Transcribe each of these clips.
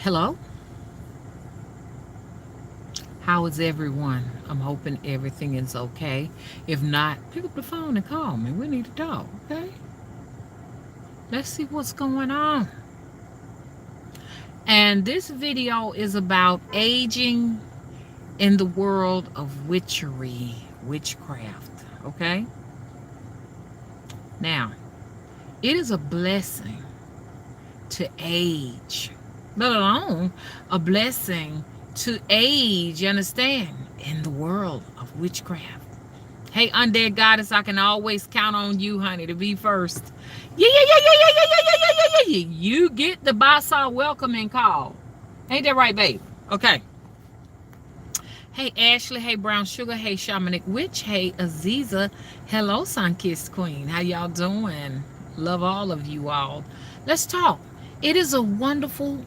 Hello? How is everyone? I'm hoping everything is okay. If not, pick up the phone and call me. We need to talk, okay? Let's see what's going on. And this video is about aging in the world of witchery, witchcraft, okay? Now, it is a blessing to age, let alone a blessing to age, you understand, in the world of witchcraft. Hey, undead goddess, I can always count on you, honey, to be first. Yeah, yeah, yeah, yeah, yeah, yeah, yeah, yeah, yeah, yeah, yeah. You get the Basa welcoming call. Ain't that right, babe? Okay. Hey, Ashley. Hey, Brown Sugar. Hey, Shamanic Witch. Hey, Aziza. Hello, Sun-Kissed Queen. How y'all doing? Love all of you all. Let's talk. It is a wonderful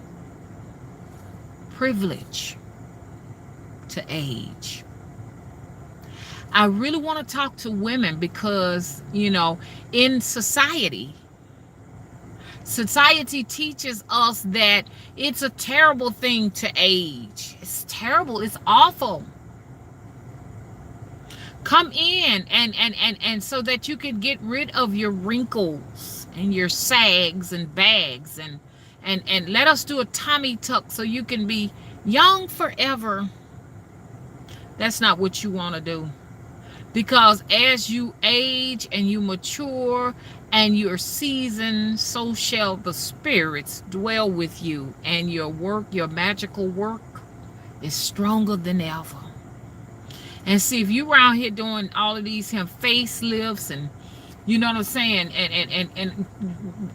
privilege to age. I really want to talk to women because, in society teaches us that it's a terrible thing to age. It's terrible. It's awful. Come in and so that you can get rid of your wrinkles and your sags and bags and let us do a tummy tuck so you can be young forever. That's not what you want to do. Because as you age and you mature and you're seasoned, so shall the spirits dwell with you. And your work, your magical work, is stronger than ever. And see, if you around here doing all of these facelifts and, you know what I'm saying, and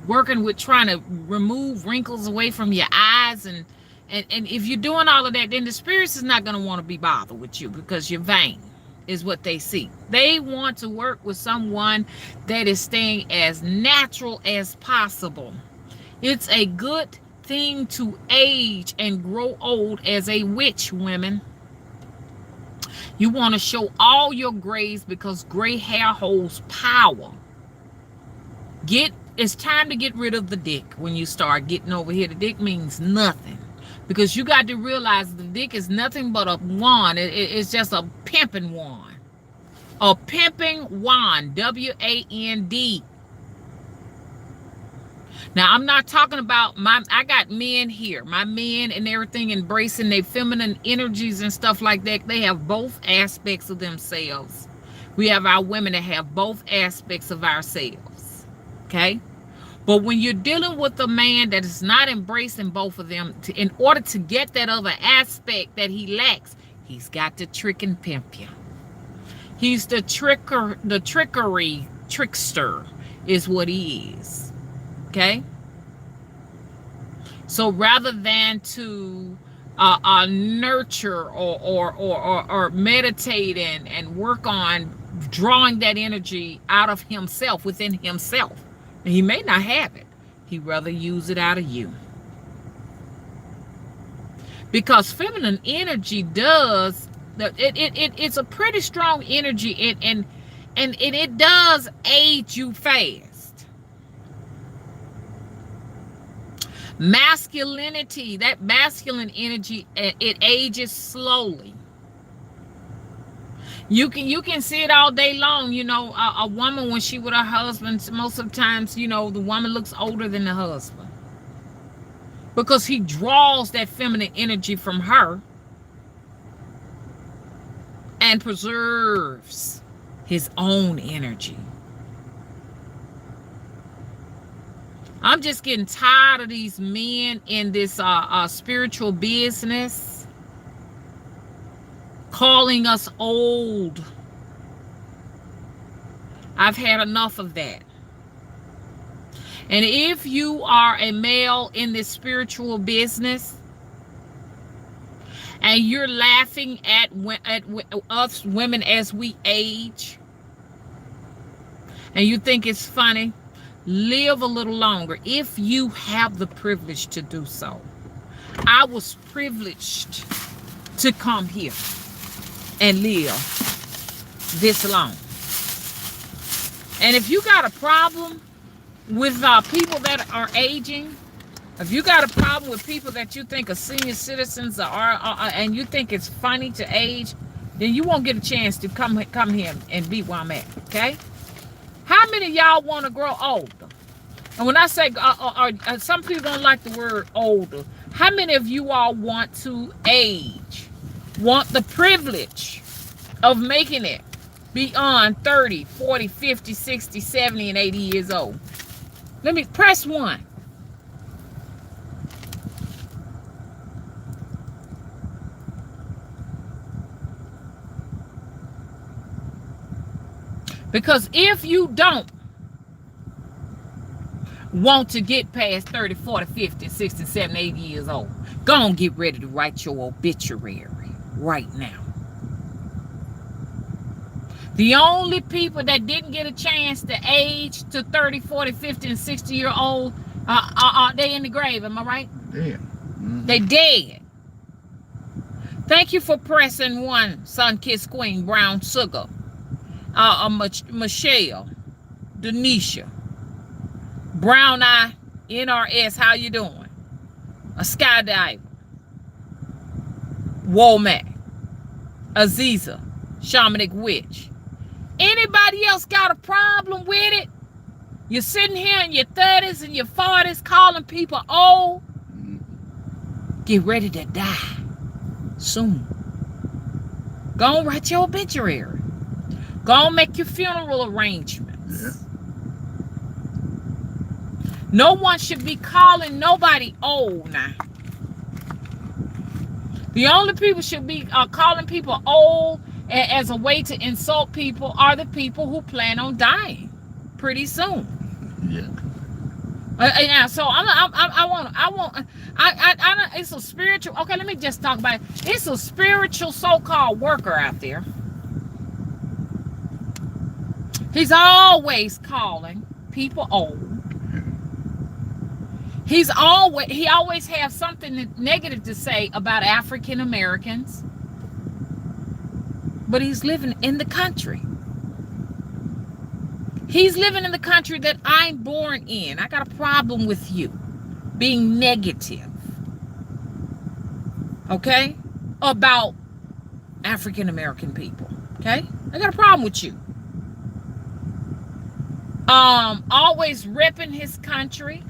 working with trying to remove wrinkles away from your eyes, and if you're doing all of that, then the spirits is not going to want to be bothered with you because you're vain. Is what they see. They want to work with someone that is staying as natural as possible. It's a good thing to age and grow old as a witch, women. You want to show all your grays because gray hair holds power. It's time to get rid of the dick when you start getting over here. The dick means nothing. Because you got to realize the dick is nothing but a wand. It's just a pimping wand. A pimping wand. W-A-N-D. Now, I'm not talking about I got men here. My men and everything embracing their feminine energies and stuff like that. They have both aspects of themselves. We have our women that have both aspects of ourselves. Okay? But when you're dealing with a man that is not embracing both of them, in order to get that other aspect that he lacks, he's got to trick and pimp you. He's the trickery trickster is what he is. Okay? So rather than to nurture or meditate and work on drawing that energy out of himself, within himself, he may not have it. He'd rather use it out of you. Because feminine energy it's a pretty strong energy and it does age you fast. Masculinity, that masculine energy, it ages slowly. You can see it all day long. A woman, when she with her husband, most of the times, the woman looks older than the husband. Because he draws that feminine energy from her and preserves his own energy. I'm just getting tired of these men in this spiritual business calling us old. I've had enough of that. And if you are a male in this spiritual business and you're laughing at us women as we age and you think it's funny, live a little longer if you have the privilege to do so. I was privileged to come here and live this long. And if you got a problem with people that are aging, If you got a problem with people that you think are senior citizens and you think it's funny to age, then you won't get a chance to come here and be where I'm at, okay? How many of y'all want to grow older? And when I say, some people don't like the word older. How many of you all want to age? Want the privilege of making it beyond 30, 40, 50, 60, 70, and 80 years old? Let me press 1. Because if you don't want to get past 30, 40, 50, 60, 70, 80 years old, go on, get ready to write your obituary right now. The only people that didn't get a chance to age to 30, 40, 50, and 60 year old, they in the grave, am I right? Dead. Mm-hmm. They dead. Thank you for pressing 1, Sun Kiss Queen, Brown Sugar. Michelle, Denisha, Brown Eye, NRS, how you doing? A Skydiver, Womack, Aziza, Shamanic Witch. Anybody else got a problem with it? You're sitting here in your 30s and your 40s calling people old. Get ready to die soon. Go on, write your obituary. Go on, make your funeral arrangements. Yeah. No one should be calling nobody old now. The only people should be calling people old as a way to insult people are the people who plan on dying pretty soon. Yeah. So it's a spiritual. Okay, let me just talk about it. It's a spiritual so-called worker out there. He's always calling people old. He always has something negative to say about African Americans. But he's living in the country. He's living in the country that I'm born in. I got a problem with you being negative. Okay? About African American people. Okay? I got a problem with you. Always repping his country.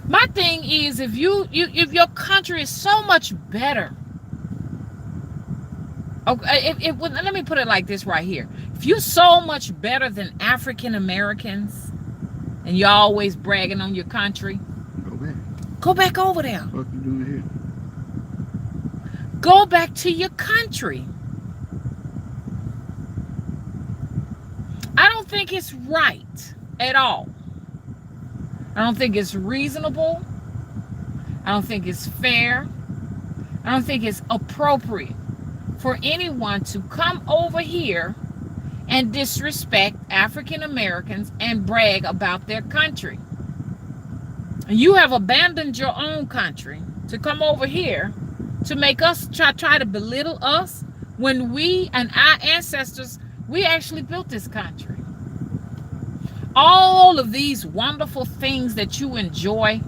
My thing is, if your country is so much better. Okay, let me put it like this right here. If you're so much better than African Americans, and you're always bragging on your country, go back over there. What you doing here? Go back to your country. I don't think it's right at all. I don't think it's reasonable. I don't think it's fair. I don't think it's appropriate for anyone to come over here and disrespect African Americans and brag about their country. You have abandoned your own country to come over here to make us try to belittle us when we and our ancestors, we actually built this country. All of these wonderful things that you enjoy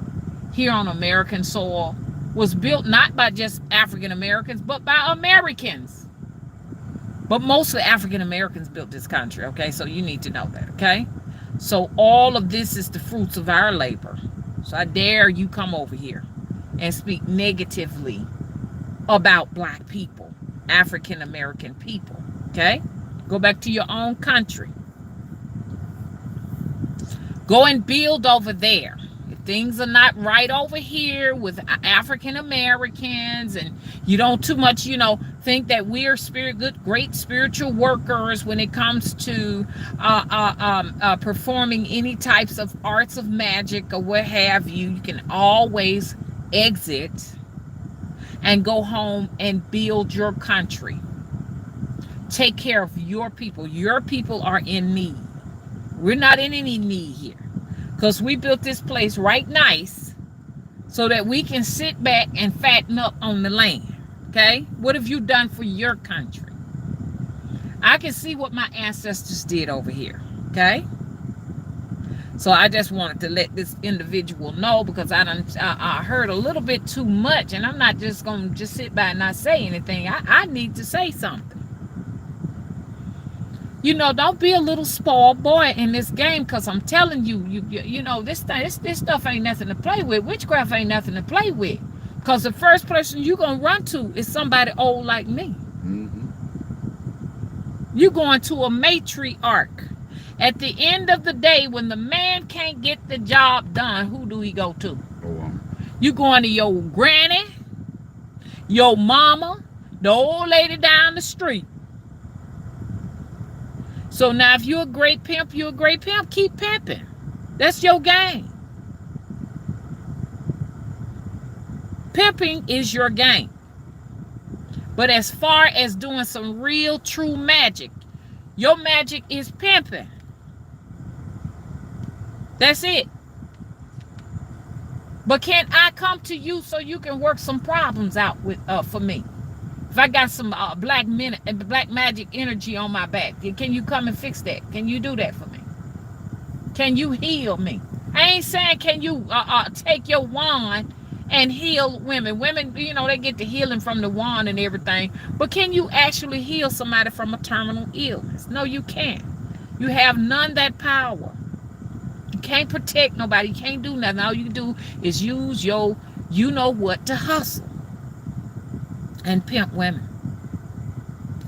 here on American soil was built not by just African Americans, but by Americans. But mostly African Americans built this country, okay? So you need to know that, okay? So all of this is the fruits of our labor. So I dare you come over here and speak negatively about black people, African American people, okay? Go back to your own country. Go and build over there. If things are not right over here with African Americans, and you don't too much, think that we are great spiritual workers when it comes to performing any types of arts of magic or what have you, you can always exit and go home and build your country. Take care of your people. Your people are in need. We're not in any need here because we built this place right nice so that we can sit back and fatten up on the land. Okay? What have you done for your country? I can see what my ancestors did over here. Okay? So I just wanted to let this individual know, because I heard a little bit too much, and I'm not just going to just sit by and not say anything. I need to say something. You know, don't be a little spoiled boy in this game, because I'm telling you, you know, this stuff ain't nothing to play with. Witchcraft ain't nothing to play with, because the first person you're going to run to is somebody old like me. Mm-hmm. You're going to a matriarch. At the end of the day, when the man can't get the job done, who do he go to? You going to your granny, your mama, the old lady down the street. So now if you're a great pimp, you're a great pimp. Keep pimping. That's your game. Pimping is your game. But as far as doing some real true magic, your magic is pimping. That's it. But can I come to you so you can work some problems out with for me? If I got some black magic energy on my back, can you come and fix that? Can you do that for me? Can you heal me? I ain't saying can you take your wand and heal women. Women, you know, they get the healing from the wand and everything. But can you actually heal somebody from a terminal illness? No, you can't. You have none that power. You can't protect nobody. You can't do nothing. All you can do is use your you know what to hustle and pimp women.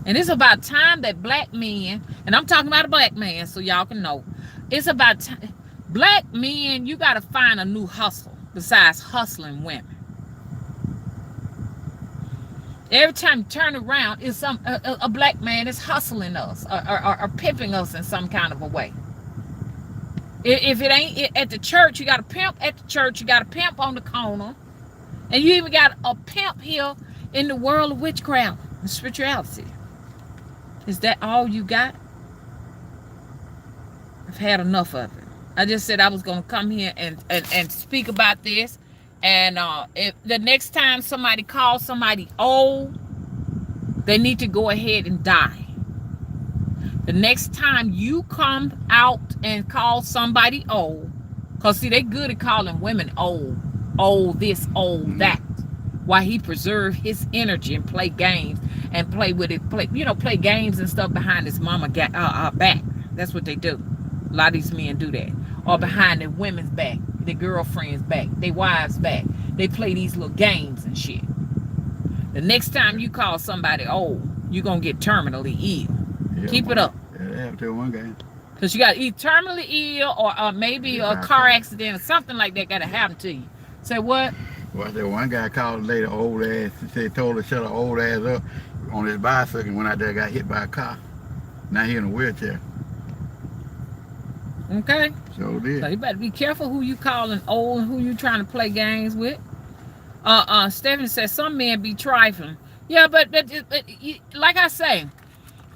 And it's about time that black men, and I'm talking about a black man so y'all can know, it's about time. Black men, you got to find a new hustle besides hustling women. Every time you turn around, it's a black man is hustling us or pimping us in some kind of a way. If it ain't at the church, you got a pimp at the church. You got a pimp on the corner. And you even got a pimp here in the world of witchcraft and spirituality. Is that all you got? I've had enough of it. I just said I was going to come here and speak about this. And if the next time somebody calls somebody old, they need to go ahead and die. The next time you come out and call somebody old, because see, they good at calling women old this, old that. While he preserve his energy and play games and play with it, play games and stuff behind his mama back. That's what they do. A lot of these men do that. Or behind their women's back, their girlfriends' back, their wives' back. They play these little games and shit. The next time you call somebody old, you're going to get terminally ill. Yeah, keep it up. Yeah, till one guy. Because you got to either terminally ill or maybe a car accident or something like that got to happen to you. Say what? Well, there one guy called a lady old ass. He told her to shut her old ass up on his bicycle and went out there and got hit by a car. Now he in a wheelchair. Okay. So did. So you better be careful who you calling old and who you trying to play games with. Stephanie says some men be trifling. Yeah, but like I say,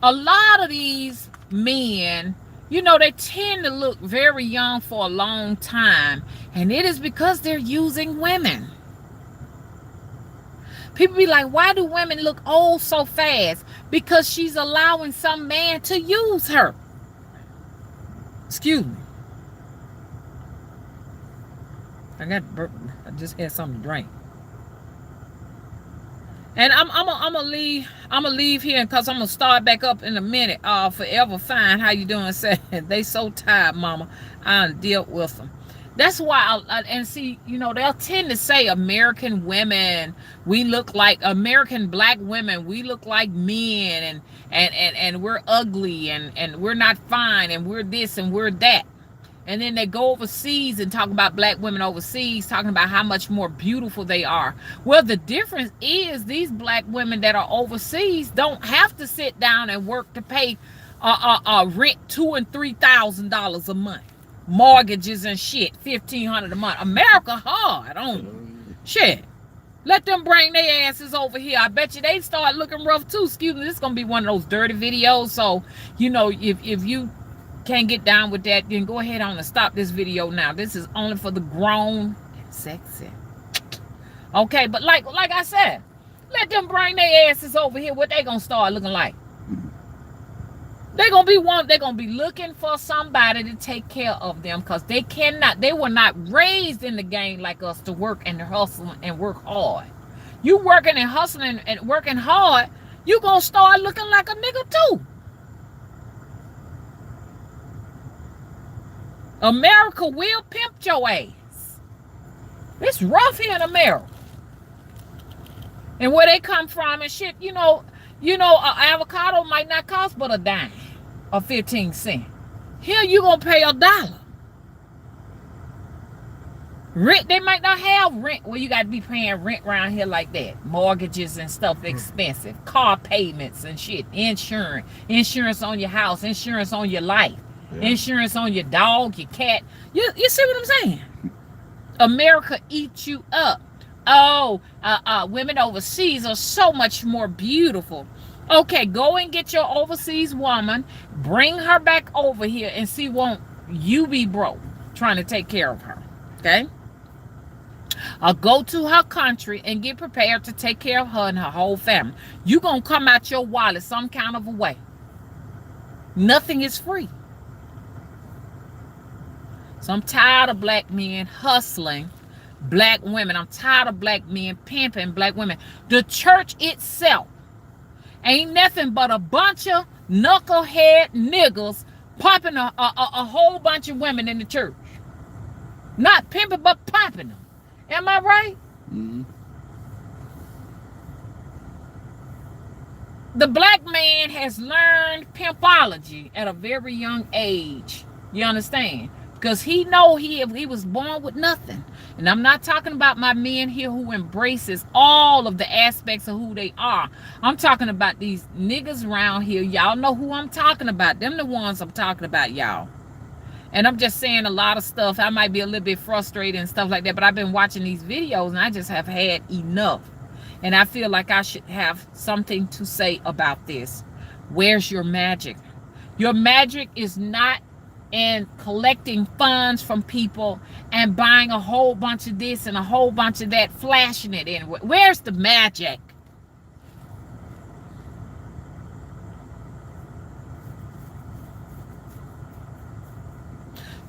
a lot of these men, you know, they tend to look very young for a long time, and it is because they're using women. People be like, why do women look old so fast? Because she's allowing some man to use her. Excuse me. I just had something to drink. And I'm gonna leave here because I'm gonna start back up in a minute. Forever Fine, how you doing? Say they so tired, mama. I dealt with them. That's why and see, you know, they'll tend to say American women, we look like American black women, we look like men, and we're ugly and we're not fine and we're this and we're that. And then they go overseas and talk about black women overseas, talking about how much more beautiful they are. Well, the difference is these black women that are overseas don't have to sit down and work to pay rent $2,000 and $3,000 a month, mortgages and shit, $1,500 a month. America hard on shit. Let them bring their asses over here. I bet you they start looking rough too. Excuse me, this is gonna be one of those dirty videos. So you know, if you can't get down with that, then go ahead on and stop this video now. This is only for the grown and sexy. Okay, but like I said, let them bring their asses over here. What they gonna start looking like? They're gonna be looking for somebody to take care of them, because they were not raised in the game like us to work and to hustle and work hard. You working and hustling and working hard, you gonna start looking like a nigga too. America will pimp your ass. It's rough here in America. And where they come from and shit, you know, an avocado might not cost but a dime or 15 cents. Here you gonna pay $1. Rent, they might not have rent. Well, you got to be paying rent around here like that. Mortgages and stuff expensive. Car payments and shit. Insurance on your house. Insurance on your life. Yeah. Insurance on your dog, your cat. You see what I'm saying? America eats you up. Oh, women overseas are so much more beautiful. Okay, go and get your overseas woman, bring her back over here, and see, won't you be broke trying to take care of her? Okay? Or go to her country and get prepared to take care of her and her whole family. You're going to come out your wallet some kind of a way. Nothing is free. So I'm tired of black men hustling black women. I'm tired of black men pimping black women. The church itself ain't nothing but a bunch of knucklehead niggas pumping a whole bunch of women in the church. Not pimping, but pumping them. Am I right? Mm-hmm. The black man has learned pimpology at a very young age. You understand? Because he know he was born with nothing. And I'm not talking about my men here who embraces all of the aspects of who they are. I'm talking about these niggas around here. Y'all know who I'm talking about. Them the ones I'm talking about, y'all. And I'm just saying a lot of stuff. I might be a little bit frustrated and stuff like that, but I've been watching these videos and I just have had enough. And I feel like I should have something to say about this. Where's your magic? Your magic is not in collecting funds from people and buying a whole bunch of this and a whole bunch of that, flashing it in. Where's the magic?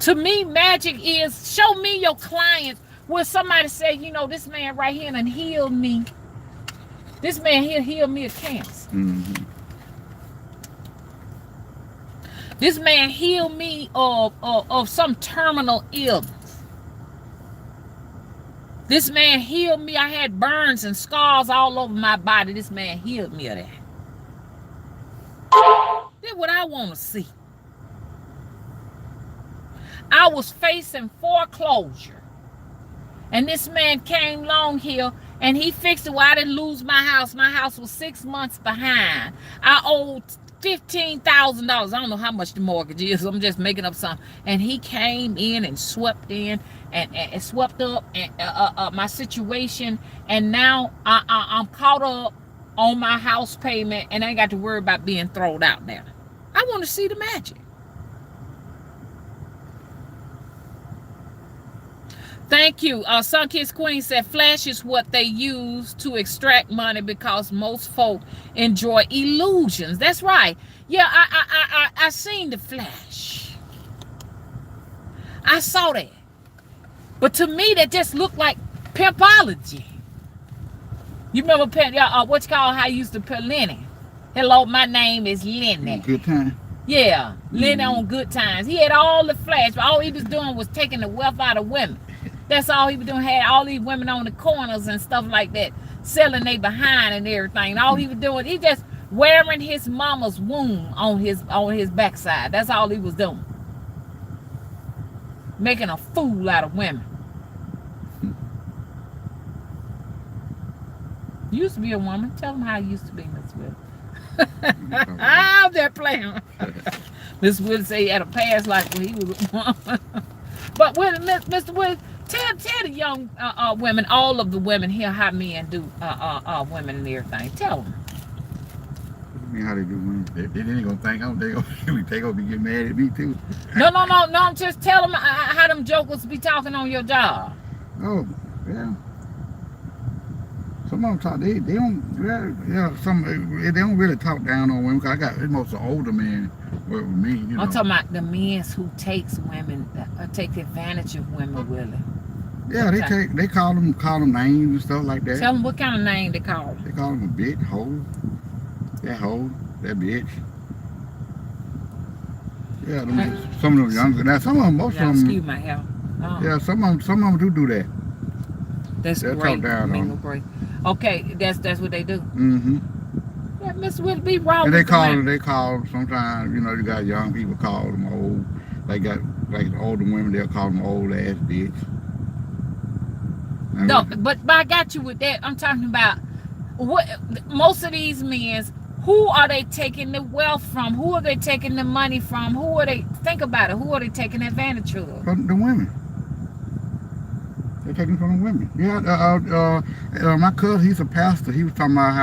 To me, magic is show me your clients where somebody say, you know, this man right here and healed me. This man here healed me of cancer. Mm-hmm. This man healed me of some terminal illness. This man healed me. I had burns and scars all over my body. This man healed me of that. That's what I want to see. I was facing foreclosure. And this man came along here and he fixed it where I didn't lose my house. My house was 6 months behind. I owed $15,000. I don't know how much the mortgage is. I'm just making up something. And he came in and swept in and swept up my situation. And now I'm caught up on my house payment and I ain't got to worry about being thrown out now. I want to see the magic. Thank you. Sunkissed Queen said, flash is what they use to extract money because most folk enjoy illusions. That's right. Yeah, I seen the flash. I saw that. But to me, that just looked like pimpology. You remember what you call how you used to put Lenny? Hello, my name is Lenny. Good time. Yeah, Lenny on Good Times. He had all the flash, but all he was doing was taking the wealth out of women. That's all he was doing. Had all these women on the corners and stuff like that, selling they behind and everything. All he was doing, he just wearing his mama's womb on his backside. That's all he was doing. Making a fool out of women. You used to be a woman. Tell them how you used to be, Miss Will. I'm just playing. Miss Will say he had a past life when he was a woman. But Mr. Will, tell the young women, all of the women here, how men do women and everything. Tell them. How they do women? They ain't gonna think they gonna be getting mad at me too. No. Just tell them how them jokers be talking on your job. Oh, yeah. Some of them talk. They don't. Yeah. They don't really talk down on women. 'Cause I got most of older men work with me. You know. I'm talking about the men who takes women, take advantage of women, Willie. Yeah, they call them names and stuff like that. Tell them what kind of name they call them. They call them a bitch, hoe, that bitch. Yeah, some of them younger. Now some of them, most of them. Excuse my hair. Yeah, some of them do that. That's They'll great. talk down on them. Great. Okay, that's what they do. Mm-hmm. Yeah, Mr. Willie, be wrong. And they call sometimes. You know, you got young people call them old. They got like older women. They'll call them old ass bitch. No, but I got you with that. I'm talking about what most of these men. Who are they taking the wealth from? Who are they taking the money from? Who are they? Think about it. Who are they taking advantage of? From the women. They're taking from the women. Yeah. My cousin, he's a pastor. He was talking about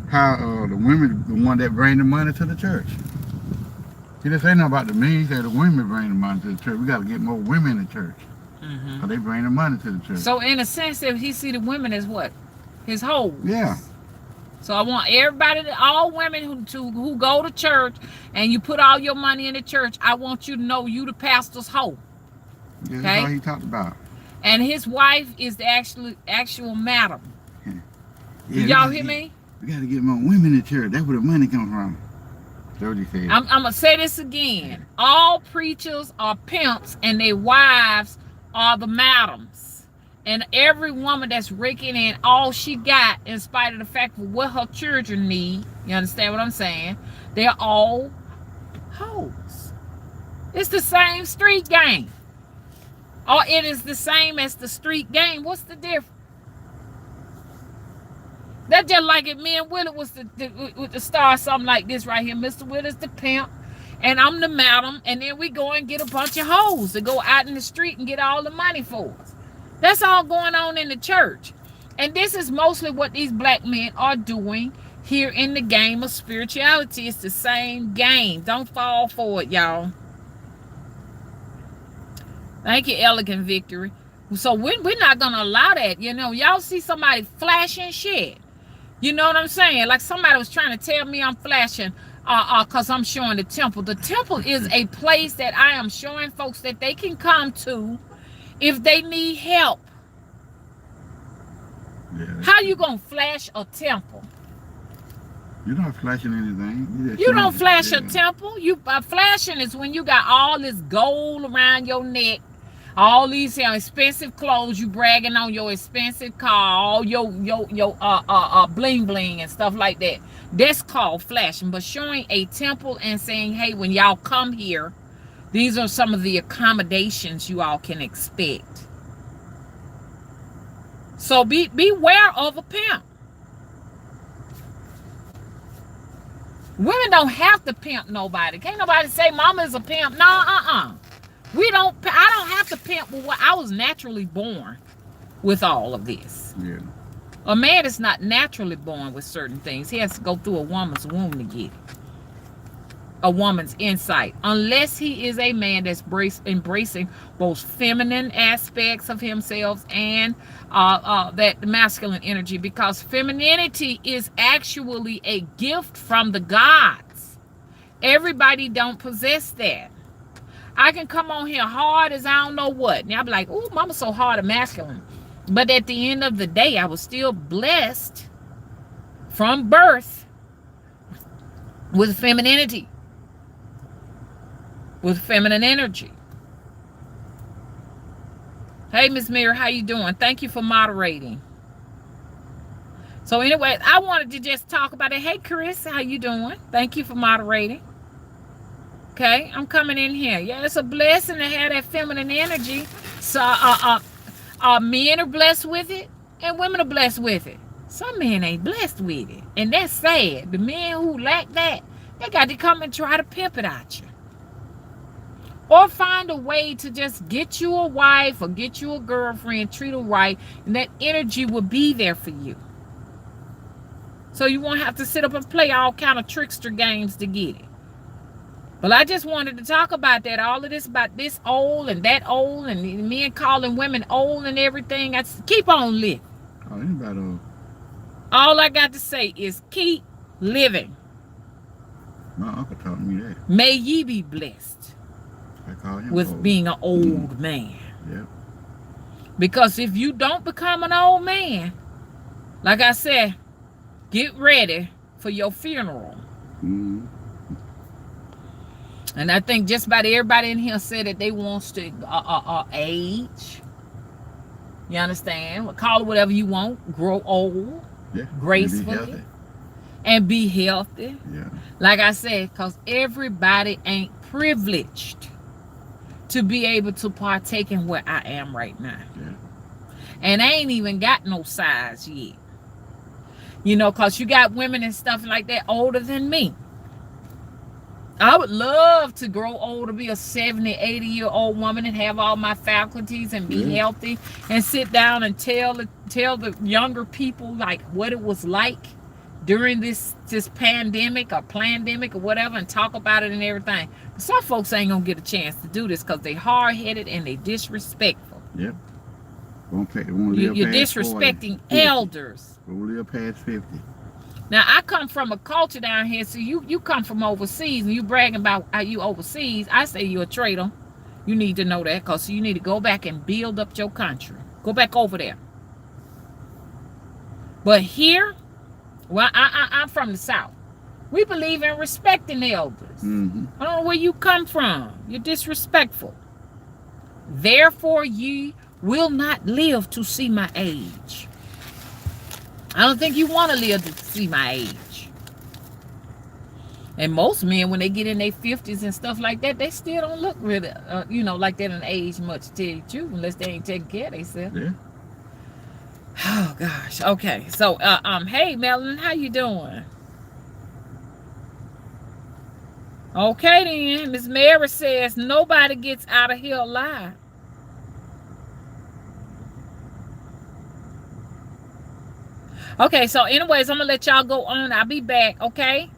how the women, the one that bring the money to the church. He didn't say nothing about the men. He said the women bring the money to the church. We got to get more women in the church. Mm-hmm. So they bring the money to the church. So in a sense, if he see the women as what? His hoes. Yeah. So I want everybody, all women who go to church and you put all your money in the church, I want you to know you the pastor's hoe. Yeah, that's all he talked about. And his wife is the actual madam. Yeah, y'all hear me? We got to get more women in the church. That's where the money comes from. That's what he said. I'm going to say this again. All preachers are pimps and their wives are the madams. And every woman that's raking in all she got, in spite of the fact of what her children need, you understand what I'm saying? They're all hoes. It's the same street game. Or it is the same as the street game. What's the difference? That's just like if me and Willie was to start something like this right here. Mr. Willie's the pimp, and I'm the madam, and then we go and get a bunch of hoes to go out in the street and get all the money for us. That's all going on in the church. And this is mostly what these black men are doing here in the game of spirituality. It's the same game. Don't fall for it, y'all. Thank you, Elegant Victory. So we're not going to allow that. You know, y'all see somebody flashing shit. You know what I'm saying? Like somebody was trying to tell me I'm flashing because I'm showing the temple. The temple is a place that I am showing folks that they can come to if they need help. Yeah, how you gonna flash a temple? You're not flashing anything. You don't flash a temple. You flashing is when you got all this gold around your neck, all these expensive clothes. You bragging on your expensive car, all your bling bling and stuff like that. That's called flashing. But showing a temple and saying, hey, when y'all come here, these are some of the accommodations you all can expect. So beware of a pimp. Women don't have to pimp nobody. Can't nobody say mama is a pimp. No, I don't have to pimp with what I was naturally born with all of this. Yeah. A man is not naturally born with certain things. He has to go through a woman's womb to get it. A woman's insight, unless he is a man that's embracing both feminine aspects of himself and that masculine energy, because femininity is actually a gift from the gods. Everybody don't possess that. I can come on here hard as I don't know what. Now I'll be like, oh, mama's so hard and masculine. But at the end of the day, I was still blessed from birth with femininity. With feminine energy. Hey, Miss Mary, how you doing? Thank you for moderating. So anyway, I wanted to just talk about it. Hey, Chris, how you doing? Thank you for moderating. Okay, I'm coming in here. Yeah, it's a blessing to have that feminine energy. So men are blessed with it, and women are blessed with it. Some men ain't blessed with it, and that's sad. The men who lack that, they got to come and try to pimp it out you. Or find a way to just get you a wife or get you a girlfriend, treat her right, and that energy will be there for you. So you won't have to sit up and play all kind of trickster games to get it. But I just wanted to talk about that. All of this about this old and that old and men calling women old and everything. I keep on living. Oh, anybody old. All I got to say is keep living. My uncle taught me that. May ye be blessed I call him with old. being an old man. Yep. Because if you don't become an old man, like I said, get ready for your funeral. Mm-hmm. And I think just about everybody in here said that they wants to age. You understand? Call it whatever you want. Grow old. Yeah. Gracefully. And be healthy. Yeah. Like I said, because everybody ain't privileged to be able to partake in what I am right now. Yeah. And I ain't even got no size yet. You know, because you got women and stuff like that older than me. I would love to grow old, to be a 70, 80-year-old woman and have all my faculties and be healthy and sit down and tell the younger people like what it was like during this pandemic or pandemic or whatever, and talk about it and everything. But some folks ain't gonna get a chance to do this because they hard-headed and they disrespectful. Yep. You're disrespecting elders. Won't live past 50. Now, I come from a culture down here, so you come from overseas, and you bragging about how you overseas. I say you're a traitor. You need to know that, because you need to go back and build up your country. Go back over there. But here, well, I'm from the South. We believe in respecting the elders. Mm-hmm. I don't know where you come from. You're disrespectful. Therefore, ye will not live to see my age. I don't think you want to live to see my age. And most men, when they get in their 50s and stuff like that, they still don't look really, like that in age much, to tell you the truth, unless they ain't taking care of themselves. Yeah. Oh, gosh. Okay. So, hey, Melanie, how you doing? Okay, then. Miss Mary says, nobody gets out of here alive. Okay, so anyways, I'm going to let y'all go on. I'll be back, okay?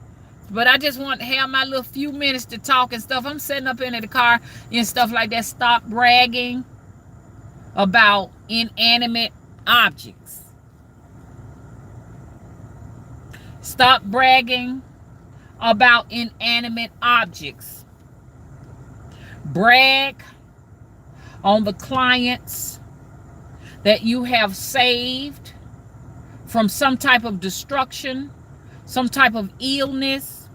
But I just want to have my little few minutes to talk and stuff. I'm sitting up in the car and stuff like that. Stop bragging about inanimate objects. Stop bragging about inanimate objects. Brag on the clients that you have saved from some type of destruction, some type of illness,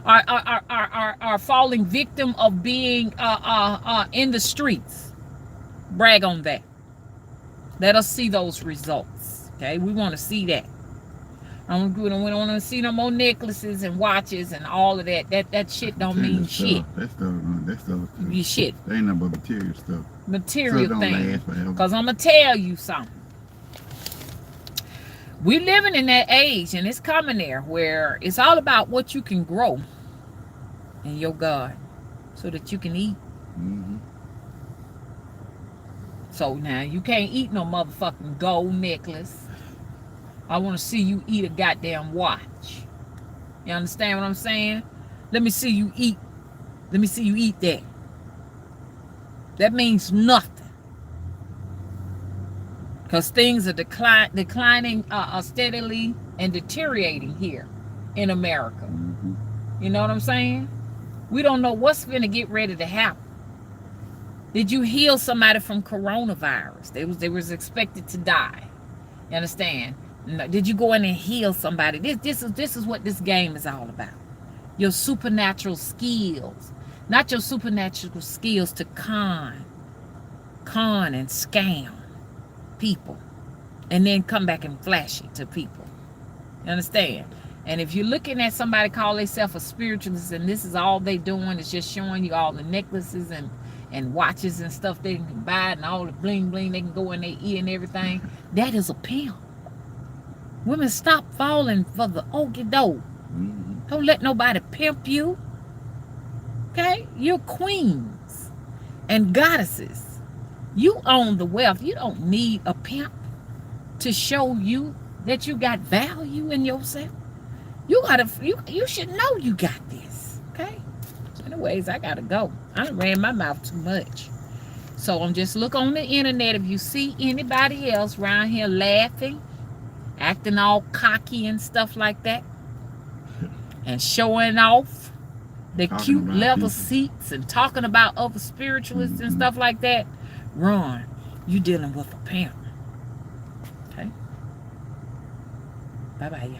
are falling victim of being in the streets. Brag on that. Let us see those results. Okay, we want to see that. We don't want to see no more necklaces and watches and all of that. That shit don't mean shit. That stuff. You shit. They ain't nothing but material stuff. Material things. Because I'm going to tell you something. We living in that age, and it's coming there, where it's all about what you can grow in your garden so that you can eat. Mm-hmm. So now you can't eat no motherfucking gold necklace. I want to see you eat a goddamn watch. You understand what I'm saying? Let me see you eat. Let me see you eat that. That means nothing. Because things are declining steadily and deteriorating here in America. Mm-hmm. You know what I'm saying? We don't know what's going to get ready to happen. Did you heal somebody from coronavirus? They was expected to die. You understand? Did you go in and heal somebody? This is what this game is all about. Your supernatural skills. Not your supernatural skills to con and scam people, and then come back and flash it to people. You understand? And if you're looking at somebody call themselves a spiritualist, and this is all they doing is just showing you all the necklaces and watches and stuff they can buy, and all the bling bling they can go in their ear and everything, that is a pimp. Women, stop falling for the okie doke. Mm-hmm. Don't let nobody pimp you. Okay? You're queens and goddesses. You own the wealth. You don't need a pimp to show you that you got value in yourself. You should know you got this. Okay? So anyways, I gotta go. I done ran my mouth too much. So I'm just look on the internet. If you see anybody else around here laughing acting all cocky and stuff like that, and showing off the Talking cute about leather people. seats and talking about other spiritualists and stuff like that, run. You dealing with a pimp. Okay? Bye-bye, y'all.